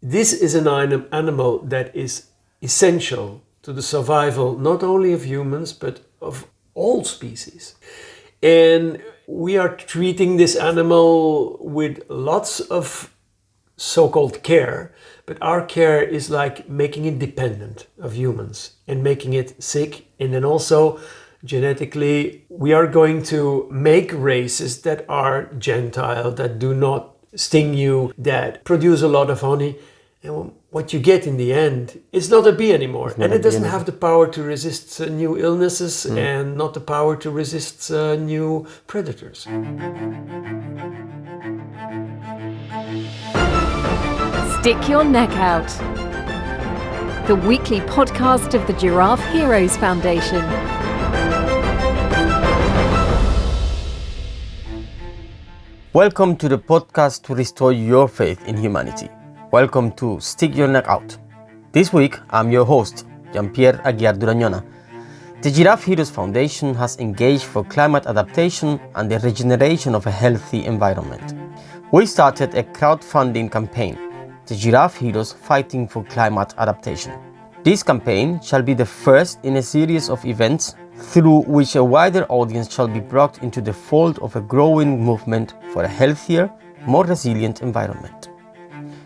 This is an animal that is essential to the survival not only of humans but of all species. And we are treating this animal with lots of so-called care, but our care is like making it dependent of humans and making it sick. And then also genetically, we are going to make races that are gentile, that do not sting you, that produce a lot of honey. And what you get in the end is not a bee anymore. And it doesn't have the power to resist new illnesses and not the power to resist new predators. Stick Your Neck Out, the weekly podcast of the Giraffe Heroes Foundation. Welcome to the podcast to restore your faith in humanity. Welcome to Stick Your Neck Out. This week, I'm your host, Jean-Pierre Aguiar Durañona. The Giraffe Heroes Foundation has engaged for climate adaptation and the regeneration of a healthy environment. We started a crowdfunding campaign, the Giraffe Heroes Fighting for Climate Adaptation. This campaign shall be the first in a series of events through which a wider audience shall be brought into the fold of a growing movement for a healthier, more resilient environment.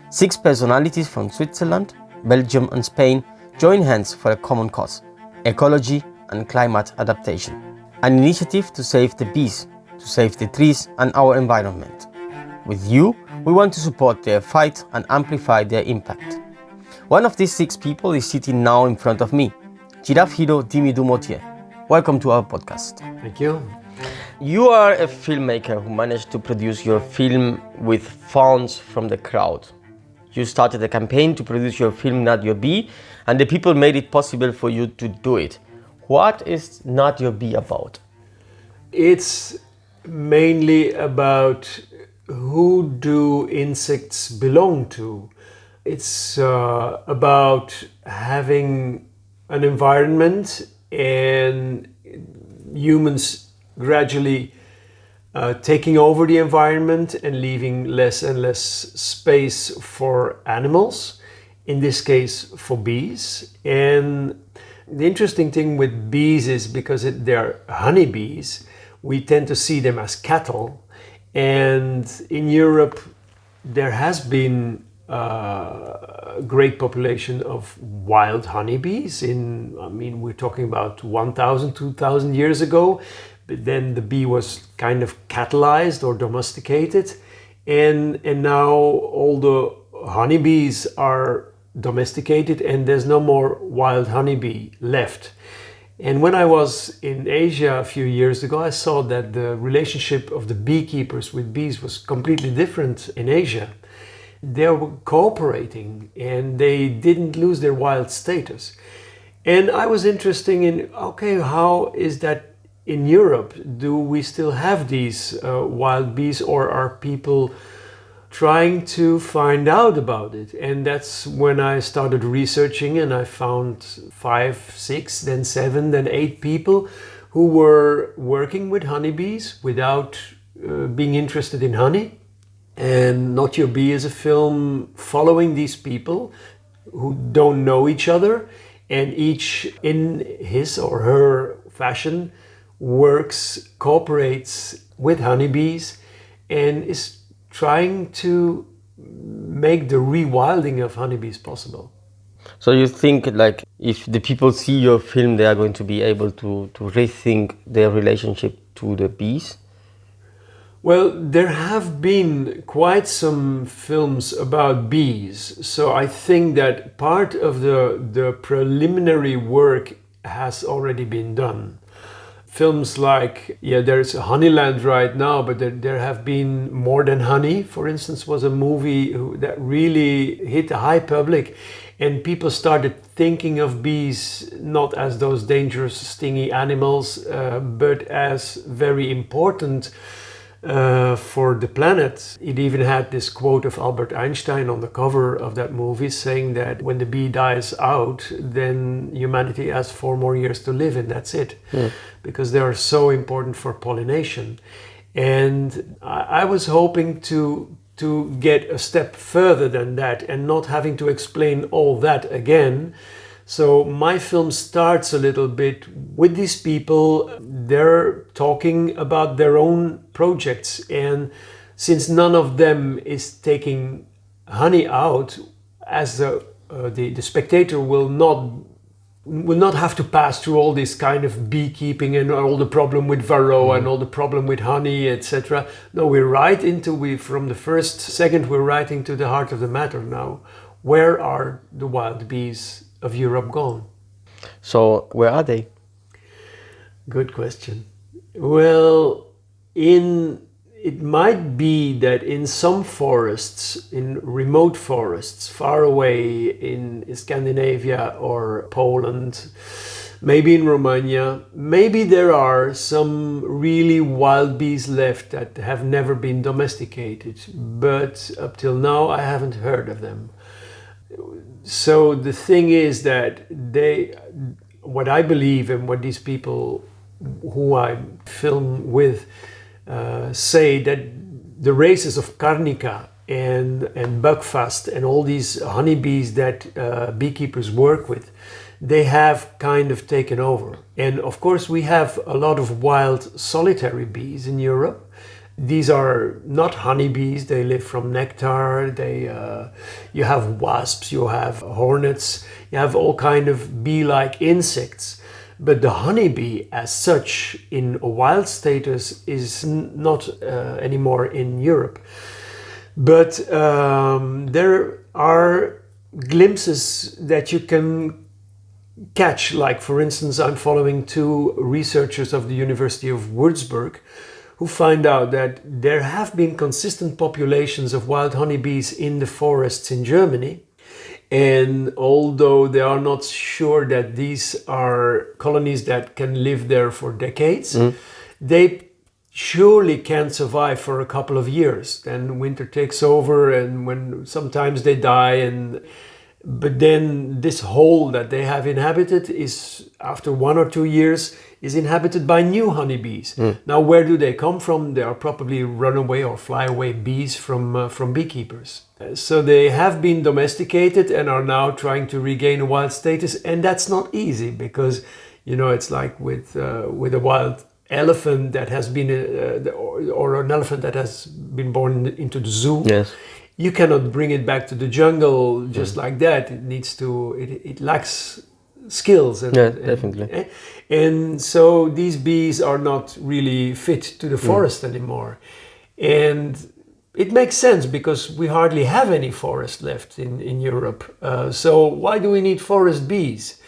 6 personalities from Switzerland, Belgium and Spain join hands for a common cause: ecology and climate adaptation. An initiative to save the bees, to save the trees and our environment. With you, we want to support their fight and amplify their impact. One of these 6 people is sitting now in front of me, Giraffe hero Dimi. Welcome to our podcast. Thank you. You are a filmmaker who managed to produce your film with funds from the crowd. You started a campaign to produce your film Not Your Bee, and the people made it possible for you to do it. What is Not Your Bee about? It's mainly about who do insects belong to. It's about having an environment and humans gradually taking over the environment and leaving less and less space for animals, in this case for bees. And the interesting thing with bees is because they're honeybees, we tend to see them as cattle. And in Europe, there has been a great population of wild honeybees. We're talking about 1,000, 2,000 years ago. But then the bee was kind of catalyzed or domesticated. And now all the honeybees are domesticated and there's no more wild honeybee left. And when I was in Asia a few years ago, I saw that the relationship of the beekeepers with bees was completely different in Asia. They were cooperating and they didn't lose their wild status. And I was interested in, how is that in Europe? Do we still have these wild bees, or are people trying to find out about it? And that's when I started researching, and I found 5, 6, then 7, then 8 people who were working with honeybees without being interested in honey. And Not Your Bee is a film following these people who don't know each other, and each in his or her fashion cooperates with honeybees and is trying to make the rewilding of honeybees possible. So you think if the people see your film, they are going to be able to rethink their relationship to the bees? Well, there have been quite some films about bees, so I think that part of the preliminary work has already been done. Films like, there's Honeyland right now, but there have been More Than Honey, for instance, was a movie that really hit the high public, and people started thinking of bees not as those dangerous, stingy animals, but as very important for the planet. It even had this quote of Albert Einstein on the cover of that movie saying that when the bee dies out, then humanity has 4 more years to live and that's it. Because they are so important for pollination. And I was hoping to to get a step further than that and not having to explain all that again. So my film starts a little bit with these people. They're talking about their own projects, and since none of them is taking honey out, as the spectator will not have to pass through all this kind of beekeeping and all the problem with varroa and all the problem with honey, etc. No, from the first second, we're right into the heart of the matter now. Where are the wild bees of Europe gone? So where are they? Good question. Well, it might be that in some forests, in remote forests, far away in Scandinavia or Poland, maybe in Romania, maybe there are some really wild bees left that have never been domesticated. But up till now, I haven't heard of them. So the thing is that what I believe and what these people who I film with say, that the races of Carnica and Buckfast and all these honeybees that beekeepers work with, they have kind of taken over. And of course we have a lot of wild solitary bees in Europe. These are not honeybees, they live from nectar, you have wasps, you have hornets, you have all kind of bee-like insects. But the honeybee as such in a wild status is not anymore in Europe. But there are glimpses that you can catch. Like, for instance, I'm following two researchers of the University of Würzburg who find out that there have been consistent populations of wild honeybees in the forests in Germany. And although they are not sure that these are colonies that can live there for decades, they surely can survive for a couple of years. Then winter takes over, and when sometimes they die, but then this hole that they have inhabited is, after 1 or 2 years, is inhabited by new honeybees. Now, where do they come from? They are probably runaway or flyaway bees from beekeepers. So they have been domesticated and are now trying to regain a wild status, and that's not easy because, it's like with a wild elephant that has been, or an elephant that has been born into the zoo. Yes. You cannot bring it back to the jungle just like that. It lacks skills. Definitely. And so these bees are not really fit to the forest anymore. And it makes sense because we hardly have any forest left in Europe. So why do we need forest bees?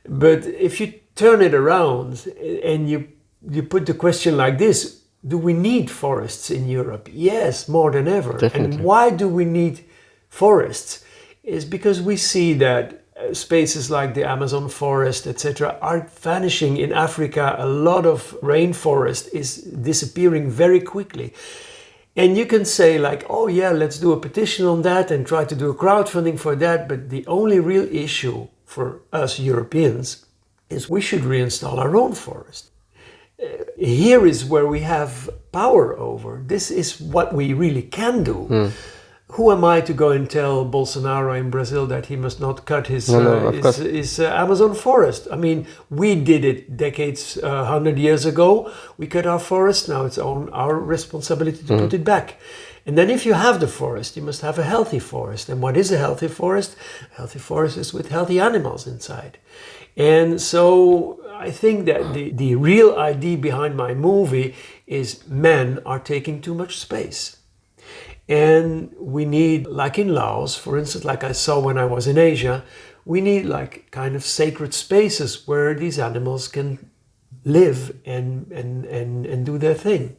But if you turn it around and you put the question like this, do we need forests in Europe? Yes, more than ever. Definitely. And why do we need forests? Is because we see that spaces like the Amazon forest, etc., are vanishing in Africa. A lot of rainforest is disappearing very quickly. And you can say like, oh yeah, let's do a petition on that and try to do a crowdfunding for that. But the only real issue for us Europeans is we should reinstall our own forest. Here is where we have power over. This is what we really can do. Who am I to go and tell Bolsonaro in Brazil that he must not cut his Amazon forest? I mean, we did it decades, 100 years ago. We cut our forest. Now it's our responsibility to put it back. And then if you have the forest, you must have a healthy forest. And what is a healthy forest? A healthy forest is with healthy animals inside. And so I think that the real idea behind my movie is men are taking too much space. And we need, like in Laos, for instance, like I saw when I was in Asia, we need like kind of sacred spaces where these animals can live and do their thing.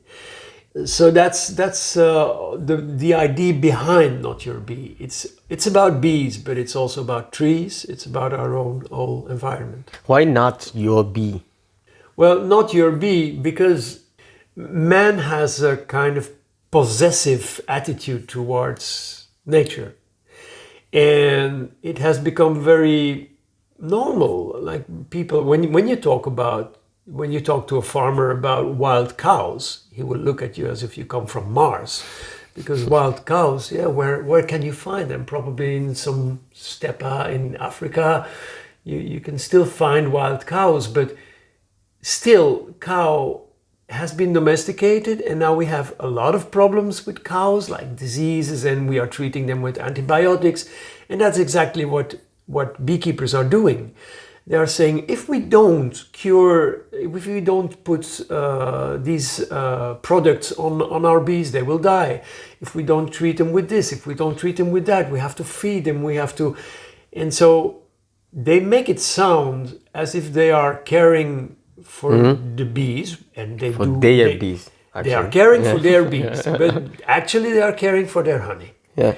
So that's the idea behind Not Your Bee. It's about bees, but it's also about trees. It's about our own whole environment. Why not your bee? Well, not your bee, because man has a kind of possessive attitude towards nature. And it has become very normal. Like people, when you talk to a farmer about wild cows, he will look at you as if you come from Mars. Because wild cows, where can you find them? Probably in some steppe in Africa. You can still find wild cows, but still, cow has been domesticated, and now we have a lot of problems with cows, like diseases, and we are treating them with antibiotics. And that's exactly what beekeepers are doing. They are saying, if we don't put these products on our bees, they will die. If we don't treat them with this, if we don't treat them with that, we have to feed them, and so they make it sound as if they are caring for the bees, and they bees. They are caring for their bees, but actually they are caring for their honey. Yeah.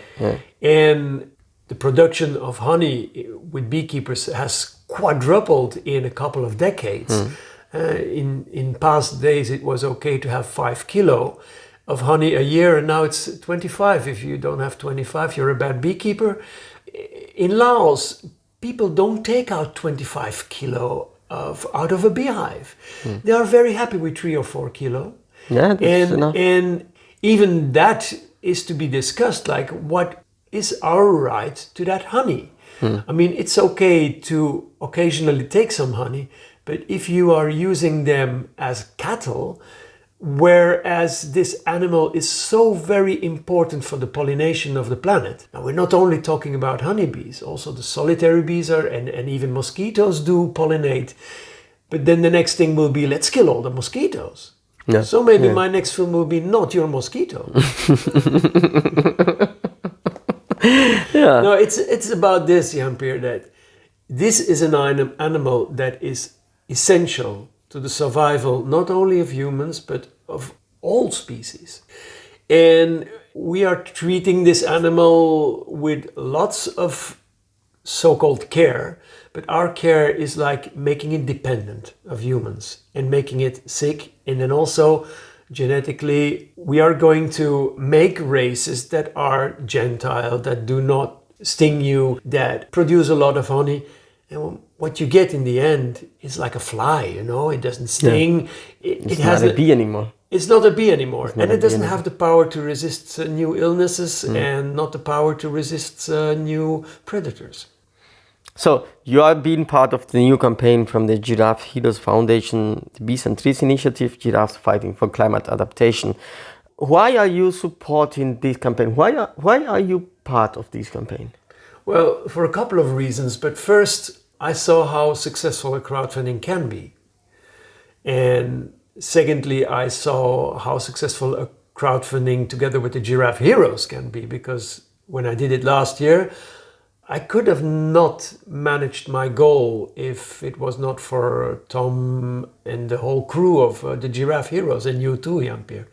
And the production of honey with beekeepers has quadrupled in a couple of decades. In past days, it was okay to have 5 kilo of honey a year, and now it's 25. If you don't have 25, you're a bad beekeeper. In Laos, people don't take out 25 kilo out of a beehive. They are very happy with 3 or 4 kilo. Yeah, that's enough. And even that is to be discussed, like what is our right to that honey? I mean, it's okay to occasionally take some honey, but if you are using them as cattle, whereas this animal is so very important for the pollination of the planet. Now, we're not only talking about honeybees, also the solitary bees and even mosquitoes do pollinate. But then the next thing will be, let's kill all the mosquitoes. Yeah. So maybe my next film will be Not Your Mosquito. Yeah. No, it's about this, Jan-Pierre, that this is an animal that is essential to the survival not only of humans, but of all species. And we are treating this animal with lots of so-called care, but our care is like making it dependent of humans and making it sick. And then also genetically, we are going to make races that are gentile, that do not sting you, that produce a lot of honey. And what you get in the end is like a fly, it doesn't sting. Yeah. It's not a bee anymore. It's not a bee anymore. And it doesn't have the power to resist new illnesses and not the power to resist new predators. So you are being part of the new campaign from the Giraffe Heroes Foundation, the Bees and Trees Initiative, Giraffes Fighting for Climate Adaptation. Why are you supporting this campaign? Why are you part of this campaign? Well, for a couple of reasons. But first, I saw how successful a crowdfunding can be. And secondly, I saw how successful a crowdfunding together with the Giraffe Heroes can be. Because when I did it last year, I could have not managed my goal if it was not for Tom and the whole crew of the Giraffe Heroes, and you too, Jan-Pierre.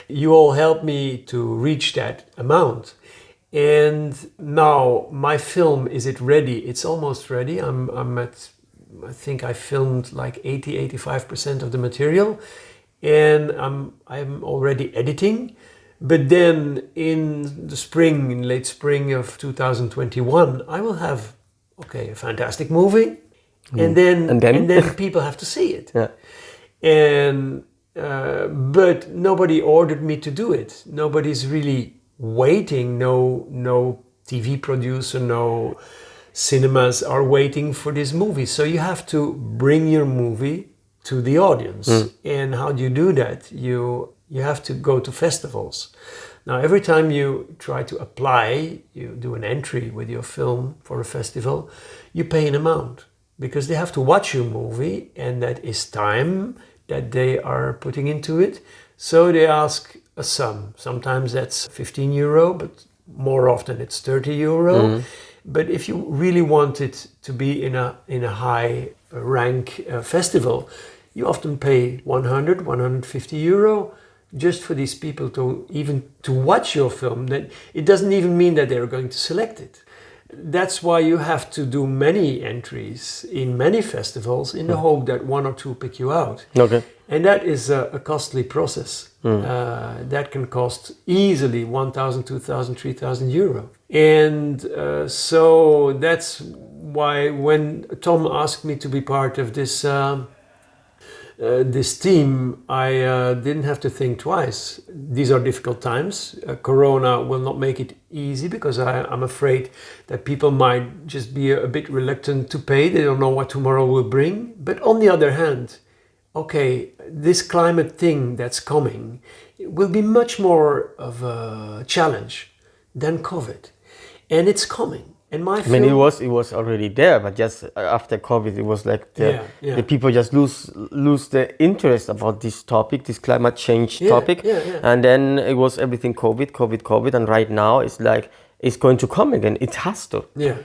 You all helped me to reach that amount. And now my film, is it ready? It's almost ready. I think I filmed like 85% of the material, and I'm already editing. But then in late spring of 2021, I will have, a fantastic movie. And then people have to see it. Yeah. And, but nobody ordered me to do it. Nobody's really waiting. No TV producer, no cinemas are waiting for this movie. So you have to bring your movie to the audience. And how do you do that? You have to go to festivals. Now, every time you try to apply, you do an entry with your film for a festival, you pay an amount because they have to watch your movie, and that is time that they are putting into it. So they ask a sum. Sometimes that's 15 euro, but more often it's 30 euro. But if you really want it to be in a high rank festival, you often pay 100, 150 euro just for these people to watch your film. That it doesn't even mean that they're going to select it. That's why you have to do many entries in many festivals in the hope that one or two pick you out. Okay. And that is a costly process. That can cost easily 1,000, 2,000, 3,000 euro. And so that's why when Tom asked me to be part of this this team, I didn't have to think twice. These are difficult times. Corona will not make it easy because I'm afraid that people might just be a bit reluctant to pay. They don't know what tomorrow will bring. But on the other hand, okay, this climate thing that's coming will be much more of a challenge than COVID. And it's coming. And my film, it was already there, but just after COVID, it was like the people just lose the interest about this topic, this climate change topic, and then it was everything COVID, and right now it's like it's going to come again. It has to. Yeah.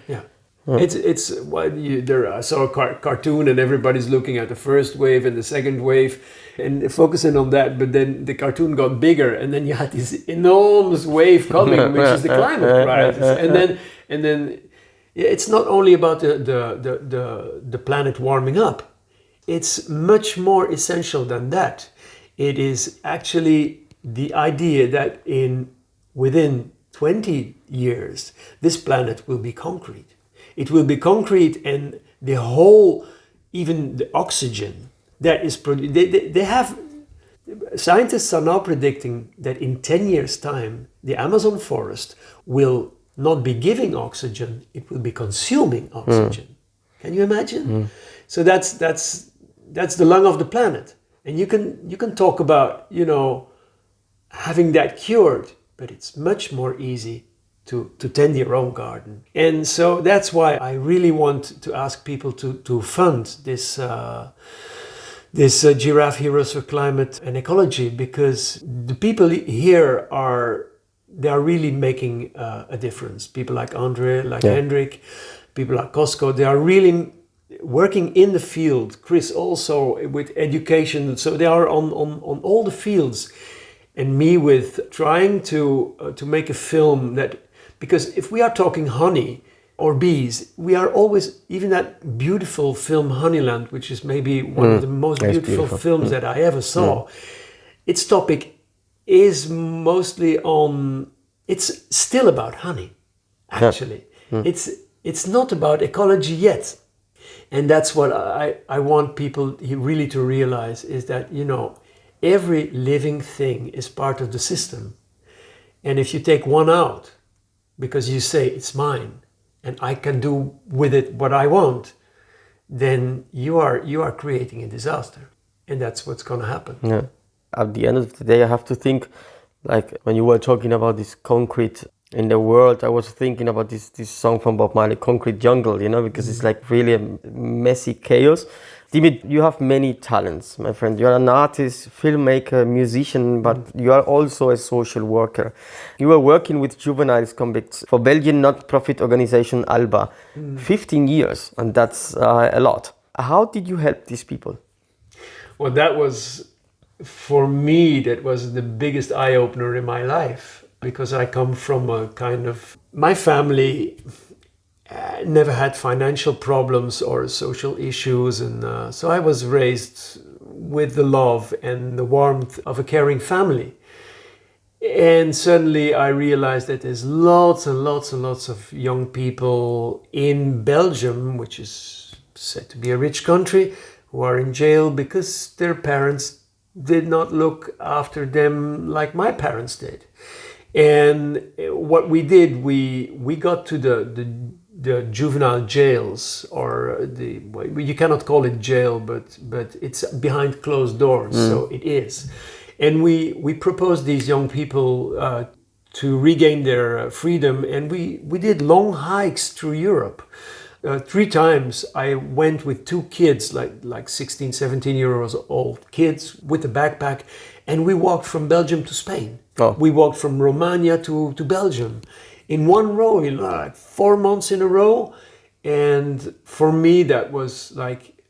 It's what I saw a cartoon and everybody's looking at the first wave and the second wave and focusing on that, but then the cartoon got bigger and then you had this enormous wave coming, which is the climate crisis, and then it's not only about the planet warming up. It's much more essential than that. It is actually the idea that within 20 years this planet will be concrete. It will be concrete, and the whole, even the oxygen that is produced, they have, scientists are now predicting that in 10 years' time, the Amazon forest will not be giving oxygen, it will be consuming oxygen. Can you imagine? So that's the lung of the planet. And you can talk about, having that cured, but it's much more easy to tend your own garden. And so that's why I really want to ask people to fund this Giraffe Heroes for Climate and Ecology, because the people here they are really making a difference. People like Andre, like Hendrik, people like Costco, they are really working in the field. Chris also with education. So they are on all the fields. And me with trying to make a film that, because if we are talking honey or bees, we are always, even that beautiful film Honeyland, which is maybe one of the most beautiful films that I ever saw, its topic is mostly it's still about honey, actually. It's not about ecology yet. And that's what I want people really to realize, is that, every living thing is part of the system. And if you take one out, because you say it's mine, and I can do with it what I want, then you are creating a disaster. And that's what's going to happen. Yeah. At the end of the day, I have to think, like when you were talking about this concrete in the world, I was thinking about this song from Bob Marley, Concrete Jungle, because it's like really a messy chaos. Dimi, you have many talents, my friend. You are an artist, filmmaker, musician, but you are also a social worker. You were working with juvenile convicts for Belgian not-profit organization ALBA, 15 years, and that's a lot. How did you help these people? Well, that was, for me, that was the biggest eye-opener in my life, because I come from a kind of, my family never had financial problems or social issues, and so I was raised with the love and the warmth of a caring family. And suddenly I realized that there's lots and lots and lots of young people in Belgium, which is said to be a rich country, who are in jail because their parents did not look after them like my parents did. And what we did, we got to the juvenile jails, or you cannot call it jail, but it's behind closed doors, so it is. And we proposed these young people to regain their freedom, and we did long hikes through Europe. 3 times I went with 2 kids, like 16, 17 years old kids with a backpack, and we walked from Belgium to Spain. Oh. We walked from Romania to Belgium in one row, like 4 months in a row. And for me, that was like,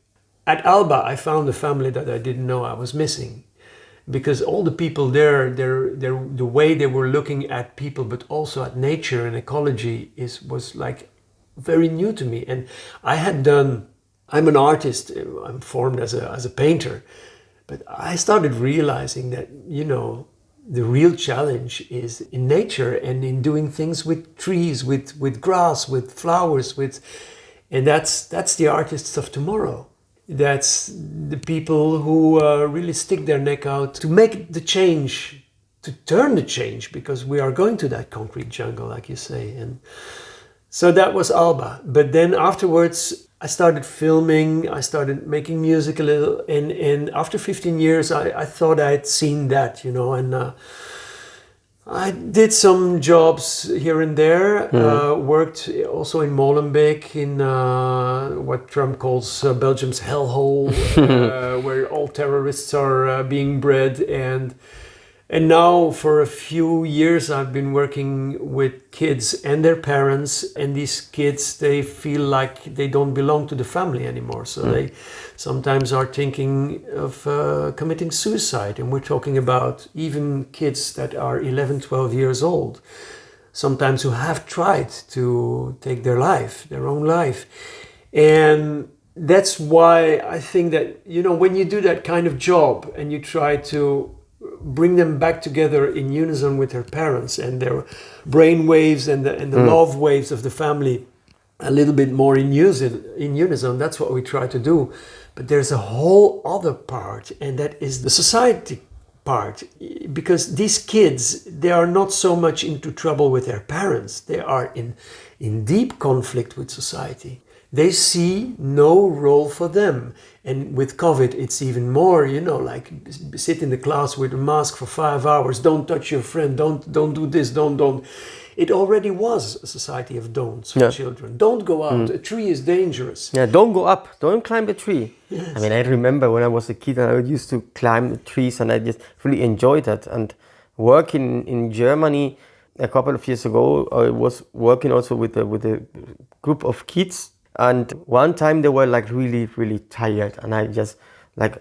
at Alba, I found a family that I didn't know I was missing. Because all the people there, the way they were looking at people, but also at nature and ecology, was like very new to me. And I'm an artist, I'm formed as a painter, but I started realizing that, the real challenge is in nature and in doing things with trees, with grass, with flowers, and that's the artists of tomorrow. That's the people who really stick their neck out to make the change, to turn the change, because we are going to that concrete jungle, like you say. And so that was Alba. But then afterwards, I started filming, I started making music a little. And after 15 years, I thought I had seen that, and I did some jobs here and there, worked also in Molenbeek in what Trump calls Belgium's hellhole, where all terrorists are being bred. And now for a few years I've been working with kids and their parents, and these kids, they feel like they don't belong to the family anymore. So they sometimes are thinking of committing suicide. And we're talking about even kids that are 11, 12 years old, sometimes who have tried to take their own life. And that's why I think that, when you do that kind of job and you try to bring them back together in unison with their parents and their brain waves and the love waves of the family a little bit more in unison. That's what we try to do. But there's a whole other part, and that is the society part, because these kids, they are not so much into trouble with their parents. They are in deep conflict with society. They see no role for them. And with COVID, it's even more, like sit in the class with a mask for 5 hours, don't touch your friend, don't do this, don't. It already was a society of don'ts for children. Don't go out, a tree is dangerous. Yeah, don't go up, don't climb the tree. Yes. I mean, I remember when I was a kid and I used to climb the trees, and I just really enjoyed that. And working in Germany a couple of years ago, I was working also with a group of kids. And one time they were like really, really tired. And I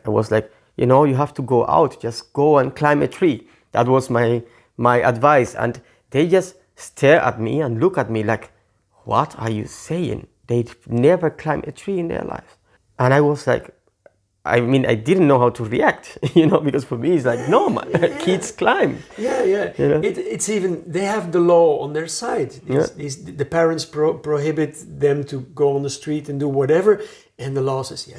was like, you have to go out, just go and climb a tree. That was my advice. And they just stare at me and look at me like, what are you saying? They'd never climbed a tree in their life. And I was like, I didn't know how to react, because for me it's like, no, kids climb. Yeah. It's even, they have the law on their side. The parents prohibit them to go on the street and do whatever. And the law says,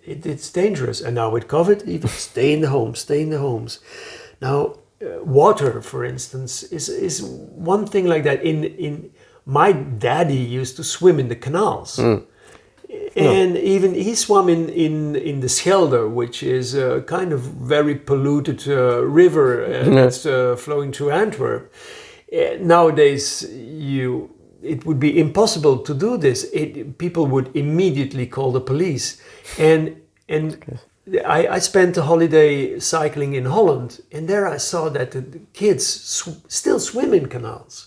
it's dangerous. And now with COVID, even stay in the homes. Now, water, for instance, is one thing like that. In my daddy used to swim in the canals. And even he swam in the Schelde, which is a kind of very polluted river that's flowing through Antwerp. Nowadays, it would be impossible to do this. People would immediately call the police. And I spent a holiday cycling in Holland, and there I saw that the kids still swim in canals.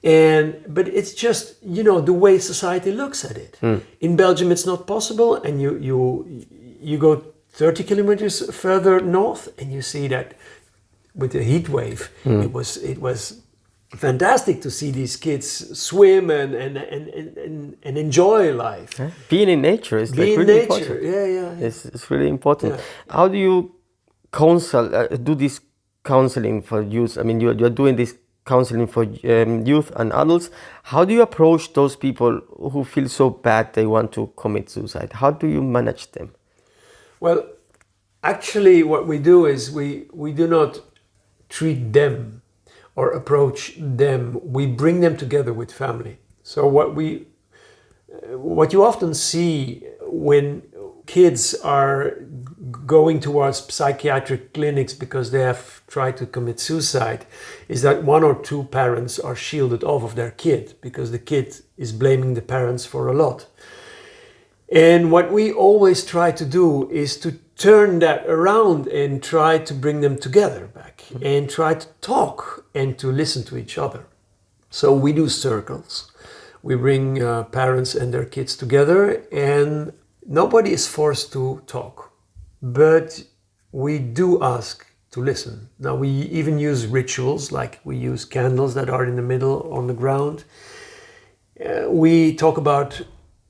But it's just, the way society looks at it. In Belgium, it's not possible, and you go 30 kilometers further north, and you see that with the heat wave, it was fantastic to see these kids swim and enjoy life. Being in nature is like really important. Yeah. It's really important. Yeah. How do you do this counseling for youth? I mean, you're doing this counseling for youth and adults. How do you approach those people who feel so bad they want to commit suicide? How do you manage them? Well, actually what we do is we do not treat them or approach them. We bring them together with family. So what you often see when kids are going towards psychiatric clinics because they have tried to commit suicide is that one or two parents are shielded off of their kid because the kid is blaming the parents for a lot. And what we always try to do is to turn that around and try to bring them together back and try to talk and to listen to each other. So we do circles. We bring parents and their kids together, and nobody is forced to talk, but we do ask to listen. Now we even use rituals, like we use candles that are in the middle on the ground. We talk about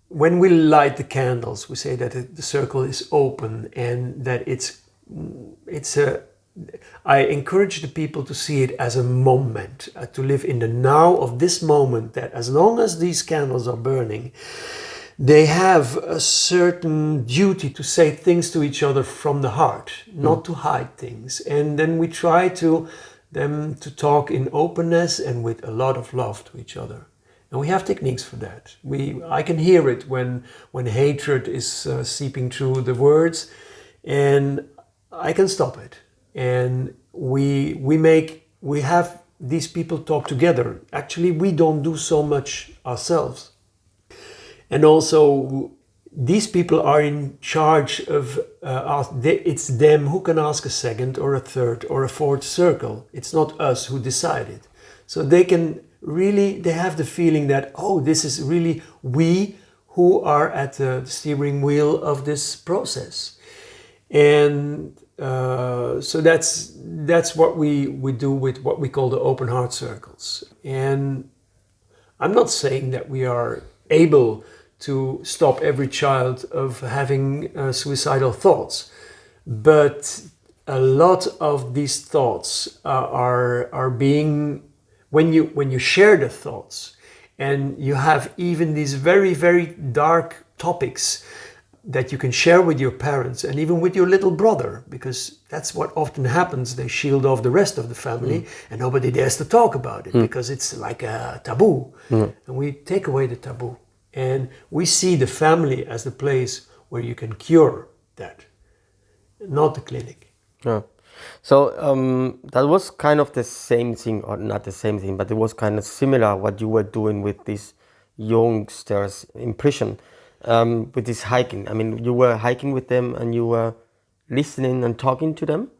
when we light the candles, we say that the circle is open and that I encourage the people to see it as a moment, to live in the now of this moment, that as long as these candles are burning, they have a certain duty to say things to each other from the heart, not to hide things. And then we try them to talk in openness and with a lot of love to each other. And we have techniques for that. I can hear it when hatred is seeping through the words, and I can stop it. And we have these people talk together. Actually, we don't do so much ourselves. And also, these people are in charge of, it's them who can ask a second or a third or a fourth circle. It's not us who decide it. So they have the feeling that, oh, this is really we who are at the steering wheel of this process. And so that's what we do with what we call the open heart circles. And I'm not saying that we are able to stop every child of having suicidal thoughts, but a lot of these thoughts are being, when you share the thoughts, and you have even these very, very dark topics that you can share with your parents and even with your little brother, because that's what often happens. They shield off the rest of the family and nobody dares to talk about it because it's like a taboo. And we take away the taboo. And we see the family as the place where you can cure that, not the clinic. Yeah. So that was kind of the same thing, or not the same thing, but it was kind of similar what you were doing with these youngsters in prison, with this hiking. I mean, you were hiking with them and you were listening and talking to them?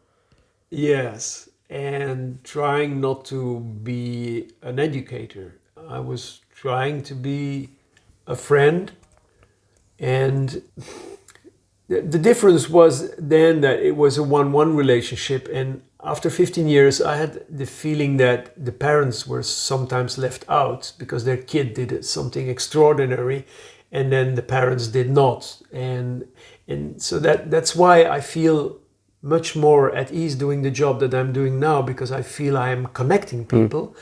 Yes, and trying not to be an educator. I was trying to be a friend, and the difference was then that it was a 1-1 relationship, and after 15 years I had the feeling that the parents were sometimes left out because their kid did something extraordinary and then the parents did not, and so that's why I feel much more at ease doing the job that I'm doing now, because I feel I am connecting people.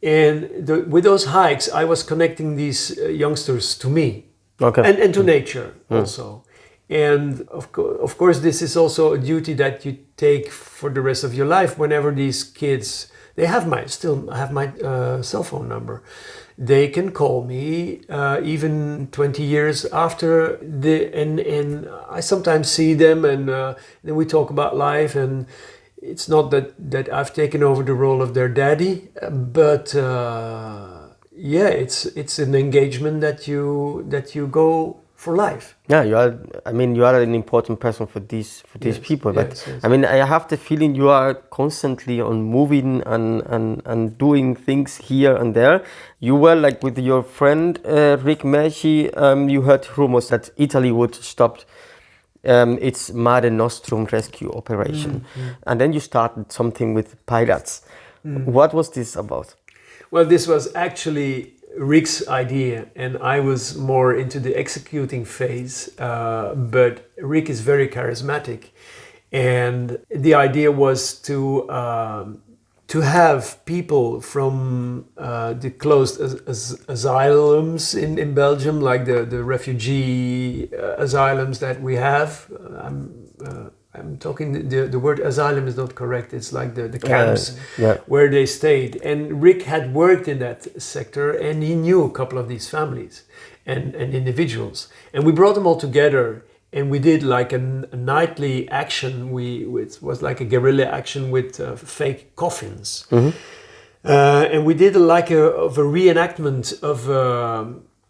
And with those hikes, I was connecting these youngsters to me, and to nature also. And of course, this is also a duty that you take for the rest of your life. Whenever these kids, still have my cell phone number, they can call me even 20 years after and I sometimes see them, and then we talk about life. And it's not that I've taken over the role of their daddy, but it's an engagement that you go for life. Yeah, you are an important person for these people. But yes. I mean, I have the feeling you are constantly on moving and doing things here and there. You were like with your friend Rick Merci. You heard rumors that Italy would stop its Mare Nostrum rescue operation, and then you started something with pilots. What was this about? Well, this was actually Rick's idea, and I was more into the executing phase, but Rick is very charismatic, and the idea was to have people from the closed asylums in Belgium, like the refugee asylums that we have. I'm talking, the word asylum is not correct. It's like the camps where they stayed. And Rick had worked in that sector, and he knew a couple of these families and individuals. And we brought them all together, and we did like a nightly action. It was like a guerrilla action with fake coffins. And we did like a reenactment of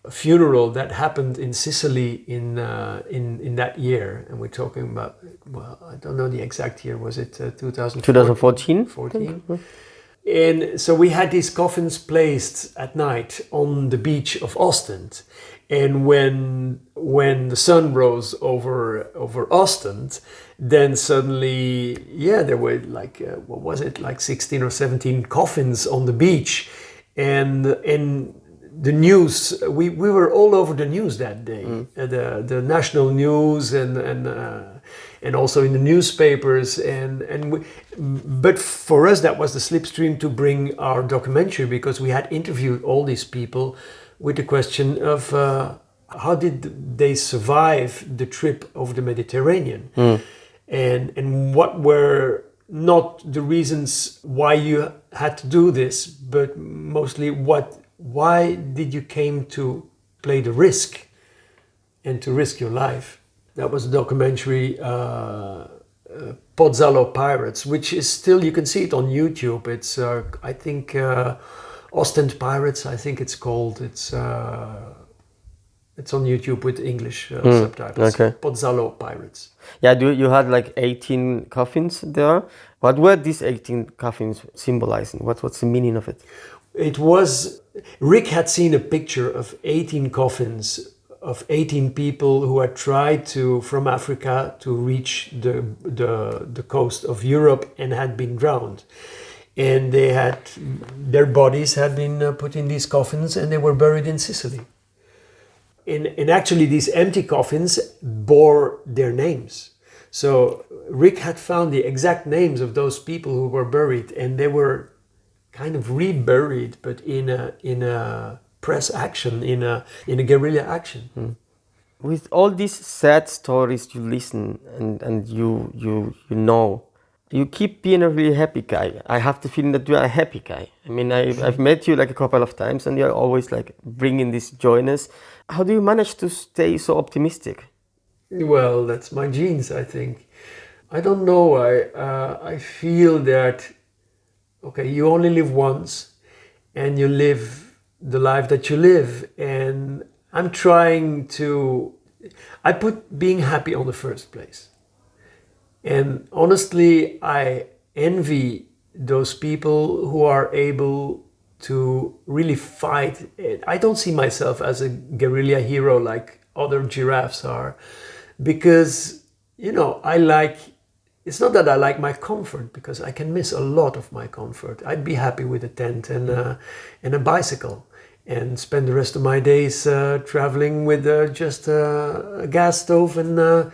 a funeral that happened in Sicily in that year. And we're talking about, well, I don't know the exact year. Was it 2014? 14. And so we had these coffins placed at night on the beach of Ostend. And when the sun rose over Ostend, then suddenly, there were like, what was it, like 16 or 17 coffins on the beach. And the news, we were all over the news that day, the national news and also in the newspapers, but for us that was the slipstream to bring our documentary, because we had interviewed all these people with the question of How did they survive the trip over the Mediterranean? And what were not the reasons why you had to do this, but mostly why did you came to play the risk and to risk your life? That was a documentary, Pozzallo Pirates, which is still, you can see it on YouTube. It's, I think, Ostend Pirates, I think it's called. It's on YouTube with English subtitles. Okay. Pozzallo Pirates. Yeah, you had like 18 coffins there. What were these 18 coffins symbolizing? What's the meaning of it? It was, Rick had seen a picture of 18 coffins of 18 people who had tried to, from Africa, to reach the coast of Europe and had been drowned. And their bodies had been put in these coffins and they were buried in Sicily. And actually these empty coffins bore their names. So Rick had found the exact names of those people who were buried, and they were kind of reburied, but in a press action, in a guerrilla action. With all these sad stories you listen and you know, you keep being a really happy guy. I have the feeling that you are a happy guy. I mean, I've met you like a couple of times and you're always like bringing this joyness. How do you manage to stay so optimistic? Well, that's my genes, I think. I don't know. I feel that, okay, you only live once and you live the life that you live. And I'm trying to, I put being happy on the first place. And honestly, I envy those people who are able to really fight. I don't see myself as a guerrilla hero like other giraffes are, because, you know, it's not that I like my comfort, because I can miss a lot of my comfort. I'd be happy with a tent and a bicycle and spend the rest of my days traveling with just a gas stove and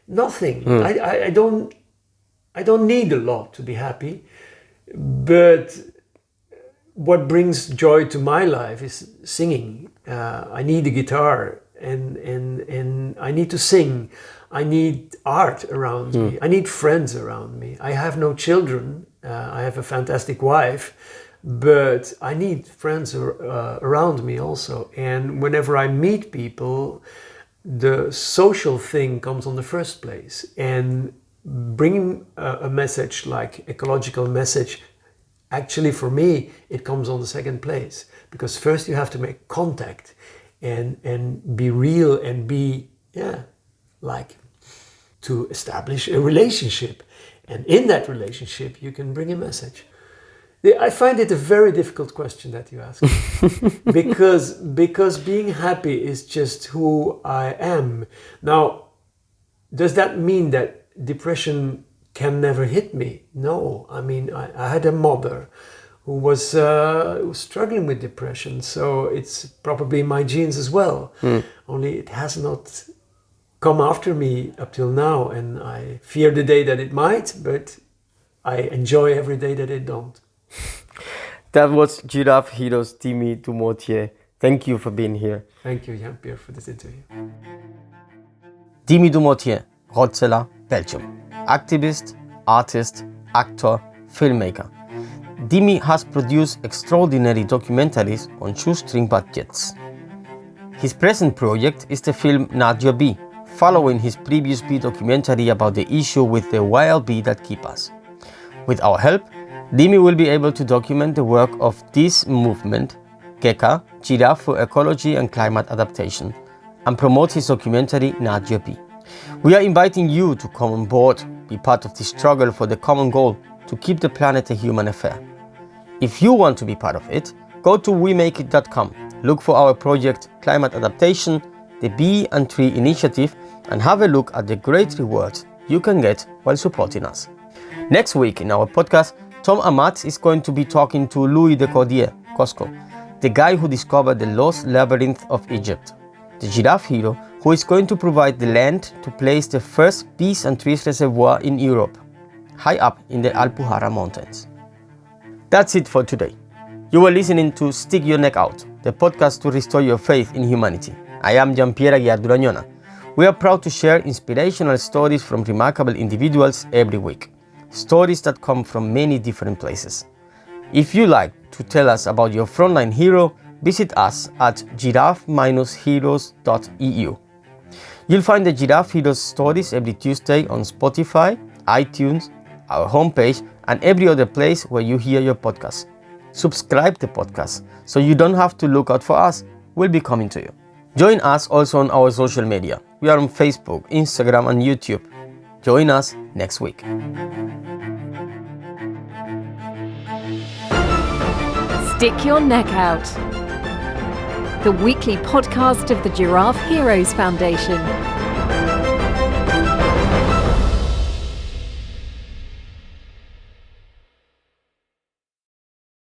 nothing. I don't need a lot to be happy, but what brings joy to my life is singing. I need a guitar and I need to sing. I need art around me. I need friends around me. I have no children. I have a fantastic wife, but I need friends around me also. And whenever I meet people, the social thing comes on the first place. And bringing a message like ecological message, actually for me, it comes on the second place. Because first you have to make contact and be real and be, to establish a relationship. And in that relationship, you can bring a message. I find it a very difficult question that you ask. because being happy is just who I am. Now, does that mean that depression can never hit me? No. I mean, I had a mother who was struggling with depression, so it's probably my genes as well. Only it has not come after me up till now, and I fear the day that it might, but I enjoy every day that it don't. That was Giraffe Heroes Dimi Dumotier. Thank you for being here. Thank you, Jean-Pierre, for this interview. Dimi Dumotier, Rotsela, Belgium. Activist, artist, actor, filmmaker. Dimi has produced extraordinary documentaries on shoestring budgets. His present project is the film Not Your Bee, following his previous bee documentary about the issue with the wild bee that keep us. With our help, Dimi will be able to document the work of this movement, GECA, Giraffe for Ecology and Climate Adaptation, and promote his documentary Not Your Bee. We are inviting you to come on board, be part of the struggle for the common goal to keep the planet a human affair. If you want to be part of it, go to wemakeit.com, look for our project Climate Adaptation, the Bee and Tree Initiative, and have a look at the great rewards you can get while supporting us. Next week in our podcast, Tom Amat is going to be talking to Louis de Cordier, Costco, the guy who discovered the lost labyrinth of Egypt, the giraffe hero who is going to provide the land to place the first bees and trees reservoir in Europe, high up in the Alpujarra Mountains. That's it for today. You were listening to Stick Your Neck Out, the podcast to restore your faith in humanity. I am Jean-Pierre Aguiar Durañona. We are proud to share inspirational stories from remarkable individuals every week. Stories that come from many different places. If you like to tell us about your frontline hero, visit us at giraffe-heroes.eu. You'll find the Giraffe Heroes stories every Tuesday on Spotify, iTunes, our homepage, and every other place where you hear your podcast. Subscribe to the podcast so you don't have to look out for us. We'll be coming to you. Join us also on our social media. We are on Facebook, Instagram, and YouTube. Join us next week. Stick Your Neck Out, the weekly podcast of the Giraffe Heroes Foundation.